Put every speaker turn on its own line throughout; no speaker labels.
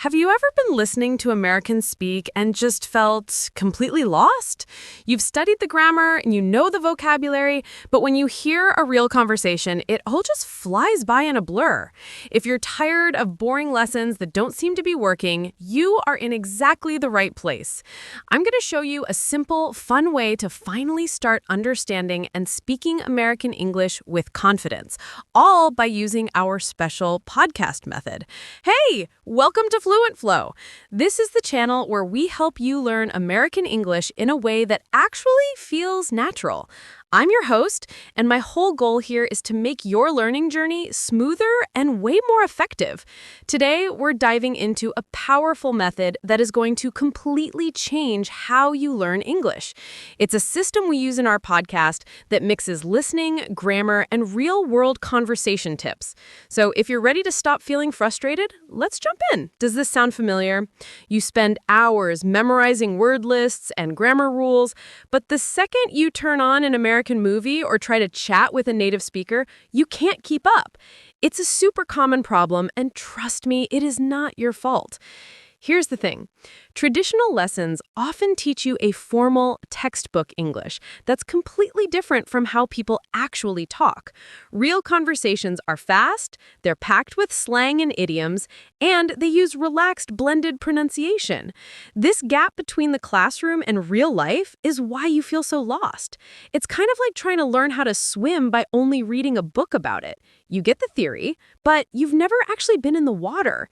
Have you ever been listening to Americans speak and just felt completely lost? You've studied the grammar and you know the vocabulary, but when you hear a real conversation, it all just flies by in a blur. If you're tired of boring lessons that don't seem to be working, you are in exactly the right place. I'm going to show you a simple, fun way to finally start understanding and speaking American English with confidence, all by using our special podcast method. Hey, welcome to Fluent Flow. This is the channel where we help you learn American English in a way that actually feels natural. I'm your host, and my whole goal here is to make your learning journey smoother and way more effective. Today, we're diving into a powerful method that is going to completely change how you learn English. It's a system we use in our podcast that mixes listening, grammar, and real-world conversation tips. So if you're ready to stop feeling frustrated, let's jump in. Does this sound familiar? You spend hours memorizing word lists and grammar rules, but the second you turn on an American movie or try to chat with a native speaker, you can't keep up. It's a super common problem, and trust me, it is not your fault. Here's the thing. Traditional lessons often teach you a formal textbook English that's completely different from how people actually talk. Real conversations are fast, they're packed with slang and idioms, and they use relaxed blended pronunciation. This gap between the classroom and real life is why you feel so lost. It's kind of like trying to learn how to swim by only reading a book about it. You get the theory, but you've never actually been in the water.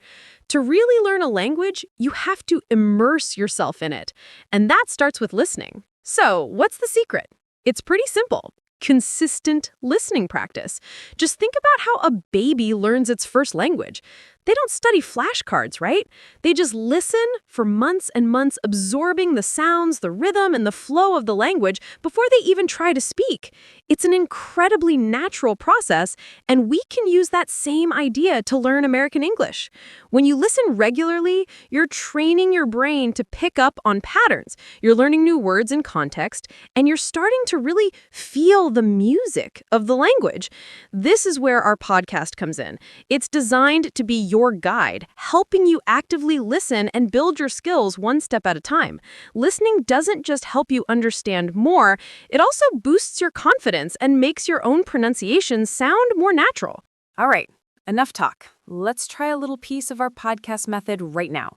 To really learn a language, you have to immerse yourself in it. And that starts with listening. So, what's the secret? It's pretty simple. Consistent listening practice. Just think about how a baby learns its first language. They don't study flashcards, right? They just listen for months and months, absorbing the sounds, the rhythm, and the flow of the language before they even try to speak. It's an incredibly natural process, and we can use that same idea to learn American English. When you listen regularly, you're training your brain to pick up on patterns. You're learning new words in context, and you're starting to really feel the music of the language. This is where our podcast comes in. It's designed to be your guide, helping you actively listen and build your skills one step at a time. Listening doesn't just help you understand more, it also boosts your confidence and makes your own pronunciation sound more natural. All right, enough talk. Let's try a little piece of our podcast method right now.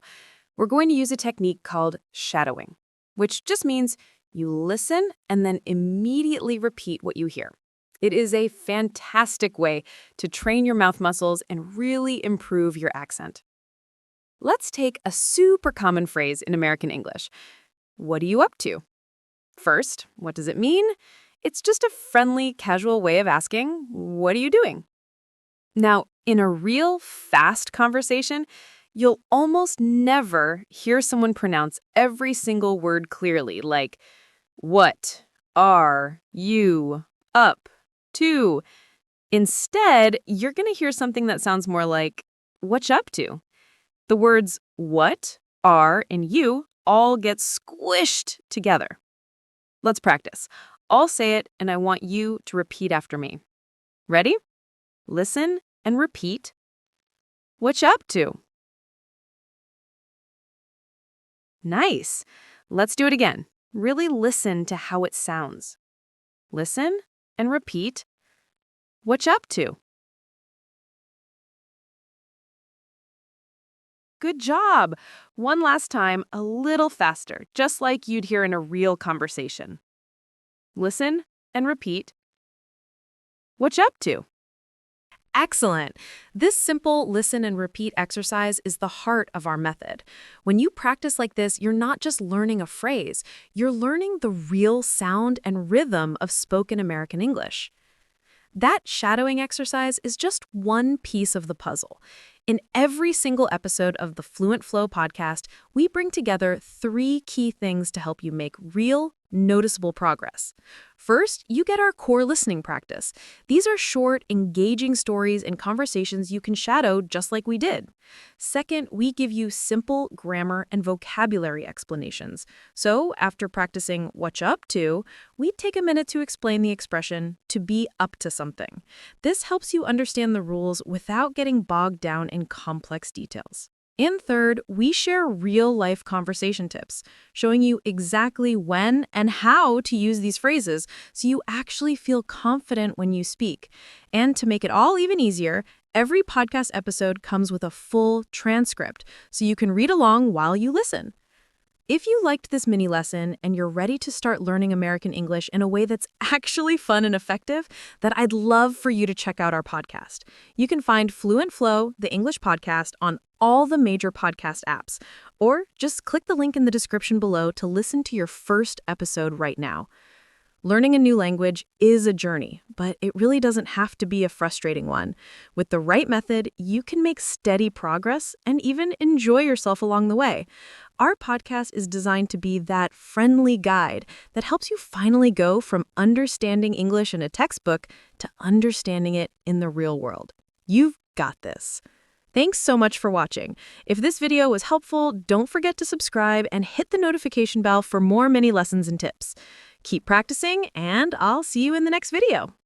We're going to use a technique called shadowing, which just means you listen and then immediately repeat what you hear. It is a fantastic way to train your mouth muscles and really improve your accent. Let's take a super common phrase in American English. What are you up to? First, what does it mean? It's just a friendly, casual way of asking, what are you doing? Now, in a real fast conversation, you'll almost never hear someone pronounce every single word clearly, like, what are you up to? Instead, you're going to hear something that sounds more like, whatcha up to? The words what, are, and you all get squished together. Let's practice. I'll say it, and I want you to repeat after me. Ready? Listen and repeat. Whatcha up to? Nice. Let's do it again. Really listen to how it sounds. Listen and repeat. Whatcha up to? Good job. One last time, a little faster, just like you'd hear in a real conversation. Listen and repeat. Whatcha up to? Excellent. This simple listen and repeat exercise is the heart of our method. When you practice like this, you're not just learning a phrase, you're learning the real sound and rhythm of spoken American English. That shadowing exercise is just one piece of the puzzle. In every single episode of the Fluent Flow podcast, we bring together 3 key things to help you make real, noticeable progress. First, you get our core listening practice. These are short, engaging stories and conversations you can shadow just like we did. Second, we give you simple grammar and vocabulary explanations. So, after practicing whatcha up to, we take a minute to explain the expression to be up to something. This helps you understand the rules without getting bogged down in complex details. And third, we share real-life conversation tips, showing you exactly when and how to use these phrases so you actually feel confident when you speak. And to make it all even easier, every podcast episode comes with a full transcript, so you can read along while you listen. If you liked this mini lesson and you're ready to start learning American English in a way that's actually fun and effective, then I'd love for you to check out our podcast. You can find Fluent Flow, the English podcast, on all the major podcast apps, or just click the link in the description below to listen to your first episode right now. Learning a new language is a journey, but it really doesn't have to be a frustrating one. With the right method, you can make steady progress and even enjoy yourself along the way. Our podcast is designed to be that friendly guide that helps you finally go from understanding English in a textbook to understanding it in the real world. You've got this. Thanks so much for watching. If this video was helpful, don't forget to subscribe and hit the notification bell for more mini lessons and tips. Keep practicing, and I'll see you in the next video.